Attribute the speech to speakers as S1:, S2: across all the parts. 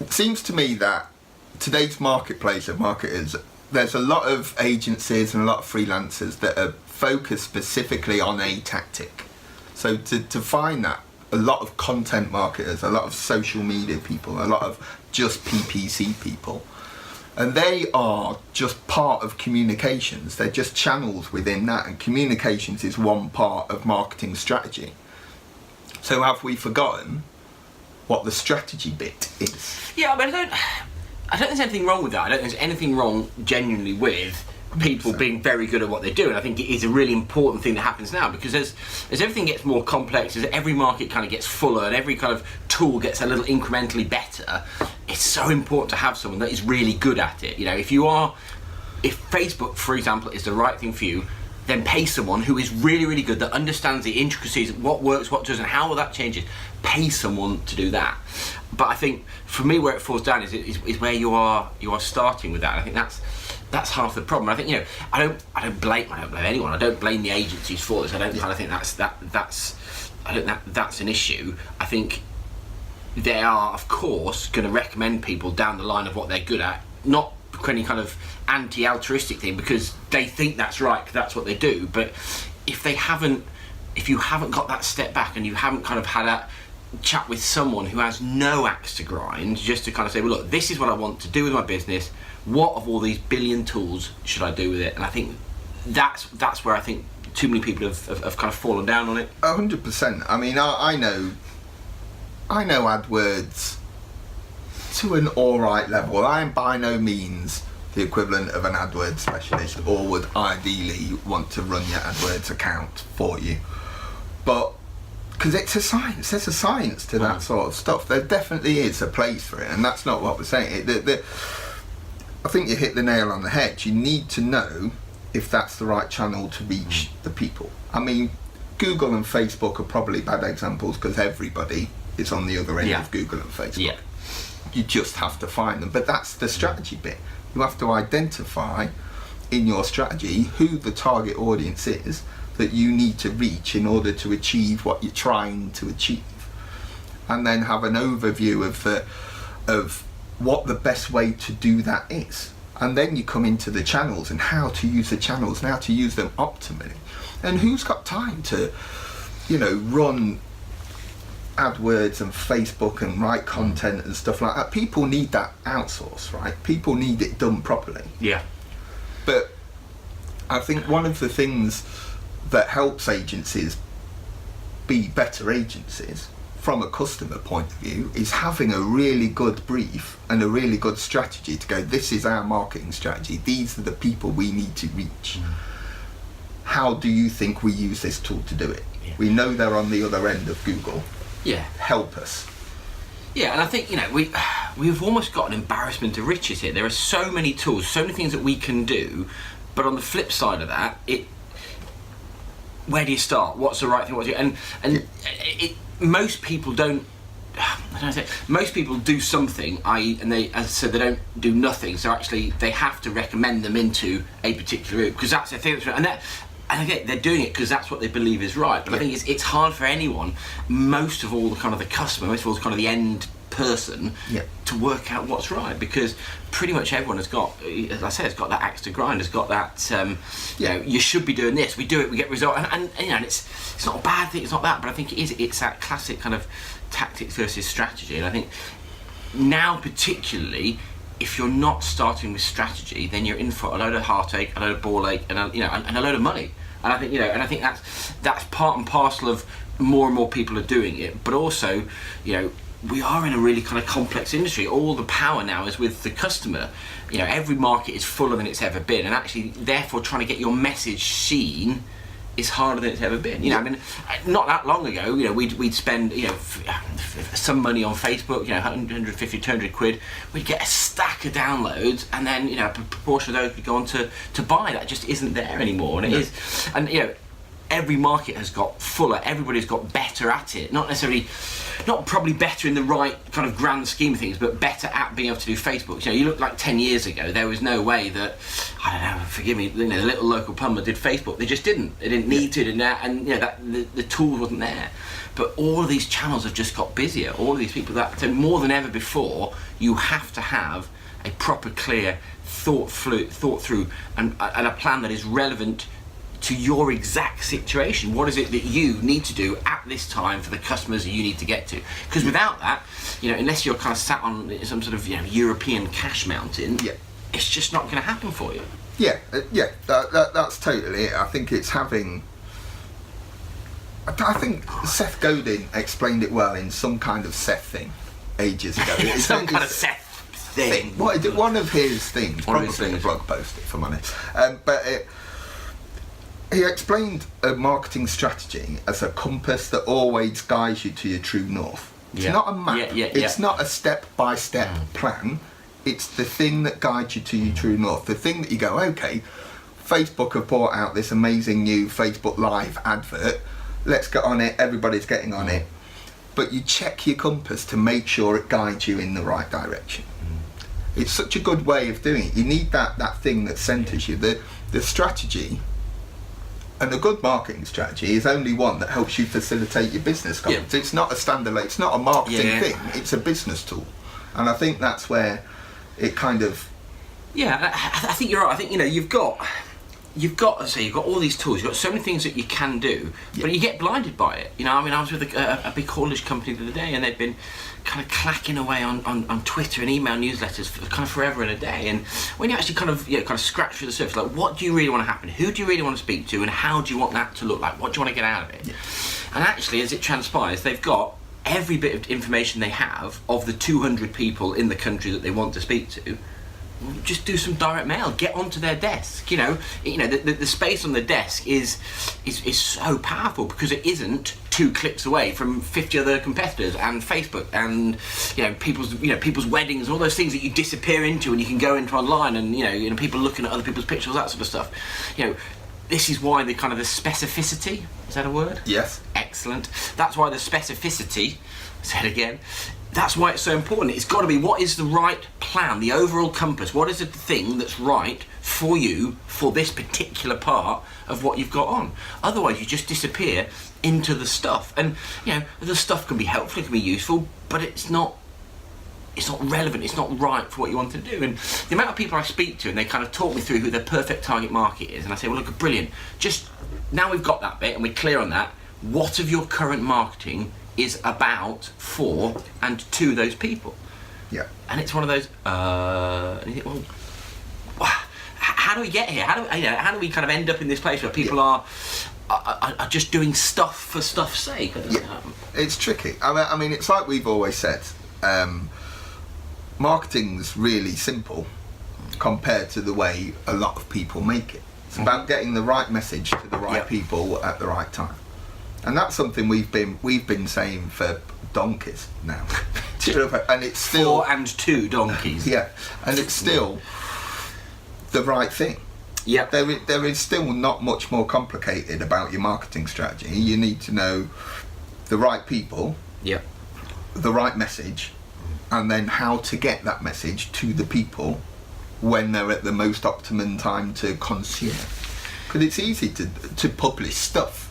S1: It seems to me that today's marketplace of marketers, there's a lot of agencies and a lot of freelancers that are focused specifically on a tactic. So to find that, a lot of content marketers, a lot of social media people, a lot of just PPC people, and they are just part of communications. They're just channels within that, and communications is one part of marketing strategy. So have we forgotten what the strategy bit is?
S2: Yeah, but I don't think there's anything wrong with that. I don't think there's anything wrong genuinely with people
S1: 100%.
S2: being very good at what they do, and I think it is a really important thing that happens now, because as everything gets more complex, as every market kind of gets fuller and every kind of tool gets a little incrementally better, it's so important to have someone that is really good at it. You know, if Facebook, for example, is the right thing for you, then pay someone who is really, really good, that understands the intricacies, what works, what doesn't, how all that changes. Pay someone to do that. But I think for me, where it falls down is where you are starting with that. And I think that's half the problem. I think, you know, I don't blame anyone. I don't blame the agencies for this. I don't kind of think that's an issue. I think they are, of course, going to recommend people down the line of what they're good at, not any kind of anti-altruistic thing because they think that's right, because that's what they do. But if you haven't got that step back and you haven't kind of had that chat with someone who has no axe to grind, just to kind of say, well, look, this is what I want to do with my business. What of all these billion tools should I do with it? And I think that's where I think too many people have kind of fallen down on it.
S1: 100%. I mean, I know AdWords to an alright level. I am by no means the equivalent of an AdWords specialist, or would ideally want to run your AdWords account for you. But because it's a science, there's a science to that sort of stuff. There definitely is a place for it, and that's not what we're saying. I think you hit the nail on the head. You need to know if that's the right channel to reach the people. I mean, Google and Facebook are probably bad examples because everybody is on the other end of Google and Facebook.
S2: Yeah.
S1: You just have to find them. But that's the strategy bit. You have to identify in your strategy who the target audience is that you need to reach in order to achieve what you're trying to achieve, and then have an overview of what the best way to do that is. And then you come into the channels and how to use the channels and how to use them optimally. And who's got time to, you know, run AdWords and Facebook and write content and stuff like that? People need that outsourced, right? People need it done properly.
S2: Yeah.
S1: But I think one of the things that helps agencies be better agencies from a customer point of view is having a really good brief and a really good strategy to go, this is our marketing strategy, these are the people we need to reach. How do you think we use this tool to do it? We know they're on the other end of Google. Help us.
S2: Yeah, and I think, you know, we've almost got an embarrassment of riches here. There are so many tools, so many things that we can do, but on the flip side of that, where do you start? What's the right thing? Most people don't. Most people do something, and they, as I said, they don't do nothing. So actually, they have to recommend them into a particular route because that's the thing. And again, they're doing it because that's what they believe is right. But I think it's hard for anyone, most of all the customer, most of all the kind of the end person, to work out what's right, because pretty much everyone has got, as I said, has got that axe to grind, has got that, you know, you should be doing this, we do it, we get results, and you know, and it's not a bad thing, it's not that, but I think it's that classic kind of tactics versus strategy. And I think now particularly, if you're not starting with strategy, then you're in for a load of heartache, a load of ball ache, and a load of money. And I think, you know, that's part and parcel of more and more people are doing it. But also, you know, we are in a really kind of complex industry. All the power now is with the customer. You know, every market is fuller than it's ever been, and actually, therefore, trying to get your message seen is harder than it's ever been. You know, I mean, not that long ago, you know, we'd spend, you know, some money on Facebook, you know, 150, 200 quid. We'd get a stack of downloads, and then, you know, a proportion of those would go on to buy. That just isn't there anymore, and it is. And you know, every market has got fuller. Everybody's got better at it. Not probably better in the right kind of grand scheme of things, but better at being able to do Facebook. You know, you look like 10 years ago, there was no way that, I don't know, forgive me, you know, the little local plumber did Facebook. They just didn't. They didn't need to, and you know, that the tool wasn't there. but all of these channels have just got busier. All of these people, so more than ever before, you have to have a proper, clear, thought through and a plan that is relevant to your exact situation. What is it that you need to do at this time for the customers that you need to get to? Because without that, unless you're kind of sat on some sort of European cash mountain, it's just not going to happen for you.
S1: That's totally it. I think it's having. I think Seth Godin explained it well in some kind of Seth thing ages ago.
S2: Some kind of Seth thing.
S1: One of his things, probably a blog post, if I'm honest. He explained a marketing strategy as a compass that always guides you to your true north. It's not a map. It's not a step-by-step plan. It's the thing that guides you to your true north. The thing that you go, okay, Facebook have brought out this amazing new Facebook Live advert. Let's get on it. Everybody's getting on it. But you check your compass to make sure it guides you in the right direction. It's such a good way of doing it. You need that thing that centres you. The strategy. And a good marketing strategy is only one that helps you facilitate your business goals. It's not a standalone, it's not a marketing thing, it's a business tool. And I think that's where it kind of...
S2: Yeah, I think you're right. I think, you've got all these tools, you've got so many things that you can do, but you get blinded by it. I was with a big haulage company the other day, and they've been kind of clacking away on Twitter and email newsletters for kind of forever and a day. And when you actually kind of scratch through the surface, like, what do you really want to happen? Who do you really want to speak to? And how do you want that to look like? What do you want to get out of it? And actually, as it transpires, they've got every bit of information they have of the 200 people in the country that they want to speak to. Just do some direct mail. Get onto their desk. The space on the desk is so powerful because it isn't 2 clicks away from 50 other competitors and Facebook and people's weddings and all those things that you disappear into and you can go into online and people looking at other people's pictures, that sort of stuff. This is why the specificity, is that a word?
S1: Yes.
S2: Excellent. That's why the specificity, say it again, that's why it's so important. It's got to be, what is the right plan, the overall compass? What is the thing that's right for you for this particular part of what you've got on? Otherwise, you just disappear into the stuff. And, the stuff can be helpful, it can be useful, but it's not relevant, it's not right for what you want to do. And the amount of people I speak to, and they kind of talk me through who their perfect target market is, and I say, well, look, brilliant. Just, now we've got that bit and we're clear on that, what of your current marketing is about, for, and to those people? And it's one of those, and you think, well, how do we get here? How do we kind of end up in this place where people are just doing stuff for stuff's sake?
S1: It's tricky. I mean, it's like we've always said, marketing's really simple compared to the way a lot of people make it. It's about getting the right message to the right people at the right time. And that's something we've been saying for donkeys now. And it's still
S2: 4 and 2 donkeys.
S1: And it's still the right thing. There is still not much more complicated about your marketing strategy. You need to know the right people, the right message, and then how to get that message to the people when they're at the most optimum time to consume it. Because it's easy to publish stuff.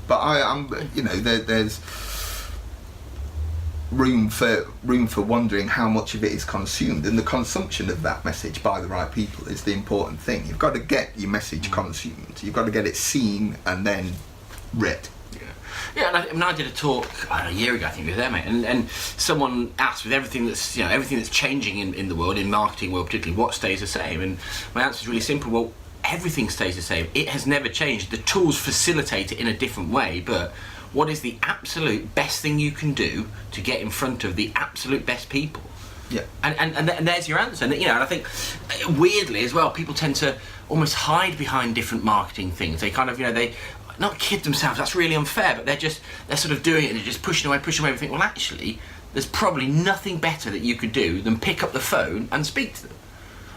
S1: But there's room for wondering how much of it is consumed, and the consumption of that message by the right people is the important thing. You've got to get your message consumed. You've got to get it seen and then read.
S2: And I did a talk a year ago, I think, with them, mate, and someone asked, with everything that's changing in the world, in marketing world particularly, what stays the same? And my answer is really simple. Well, everything stays the same. It has never changed. The tools facilitate it in a different way, but what is the absolute best thing you can do to get in front of the absolute best people? And there's your answer. And I think weirdly as well, people tend to almost hide behind different marketing things. They kind of they not kid themselves, that's really unfair, but they're sort of doing it and they're just pushing away and think, well, actually there's probably nothing better that you could do than pick up the phone and speak to them.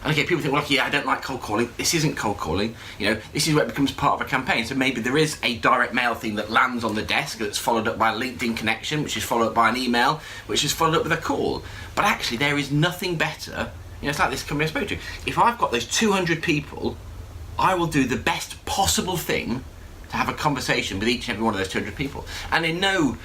S2: And okay, people think, well, I don't like cold calling. This isn't cold calling. This is where it becomes part of a campaign. So maybe there is a direct mail thing that lands on the desk that's followed up by a LinkedIn connection, which is followed up by an email, which is followed up with a call. But actually, there is nothing better. It's like this company I spoke to. If I've got those 200 people, I will do the best possible thing to have a conversation with each and every one of those 200 people. And in no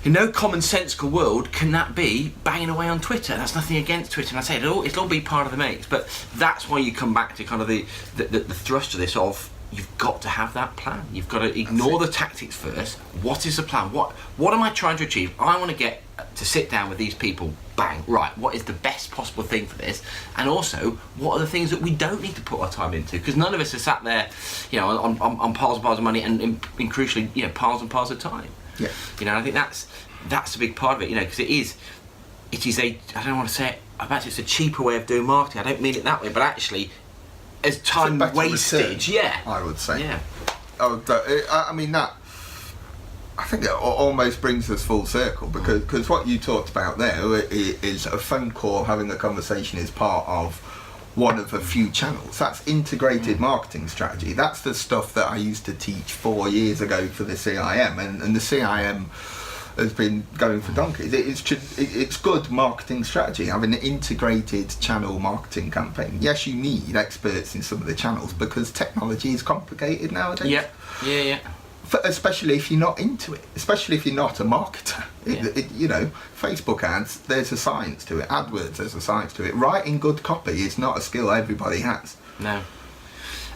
S2: commonsensical world can that be banging away on Twitter. That's nothing against Twitter, and I say it'll all be part of the mix. But that's why you come back to kind of the thrust of this of you've got to have that plan. You've got to ignore the tactics first. What is the plan? What am I trying to achieve? I want to get to sit down with these people. Bang, right, what is the best possible thing for this? And also, what are the things that we don't need to put our time into? Because none of us are sat there, you know, on piles and piles of money and crucially, you know, piles and piles of time.
S1: Yeah.
S2: You know, I think that's a big part of it, you know, because it is a, I don't want to say it, it's a cheaper way of doing marketing. I don't mean it that way, but actually, as time wastage, yeah.
S1: I would say.
S2: Yeah.
S1: I mean, that, I think it almost brings us full circle, because what you talked about there is a phone call, having a conversation is part of one of a few channels. That's integrated marketing strategy. That's the stuff that I used to teach 4 years ago for the CIM, and the CIM has been going for donkeys. It's good marketing strategy, having an integrated channel marketing campaign. Yes, you need experts in some of the channels because technology is complicated nowadays.
S2: Yeah.
S1: Especially if you're not into it, especially if you're not a marketer. You know, Facebook ads, there's a science to it. AdWords, there's a science to it. Writing good copy is not a skill everybody has.
S2: No.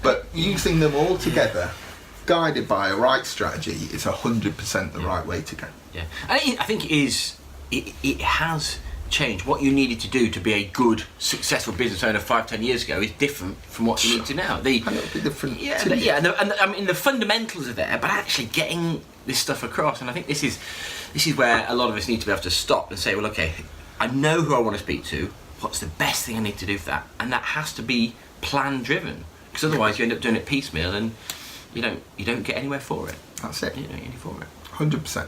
S1: But using them all together, guided by a right strategy, is 100% the right way to go.
S2: Yeah, and I think it has changed. What you needed to do to be a good, successful business owner 5-10 years ago is different from what you need to now.
S1: And it'll be different.
S2: And I mean the fundamentals are there, but actually getting this stuff across. And I think this is where a lot of us need to be able to stop and say, well, okay, I know who I want to speak to. What's the best thing I need to do for that? And that has to be plan driven, because otherwise you end up doing it piecemeal and you don't get anywhere for it.
S1: That's it.
S2: You don't get any for it.
S1: 100%.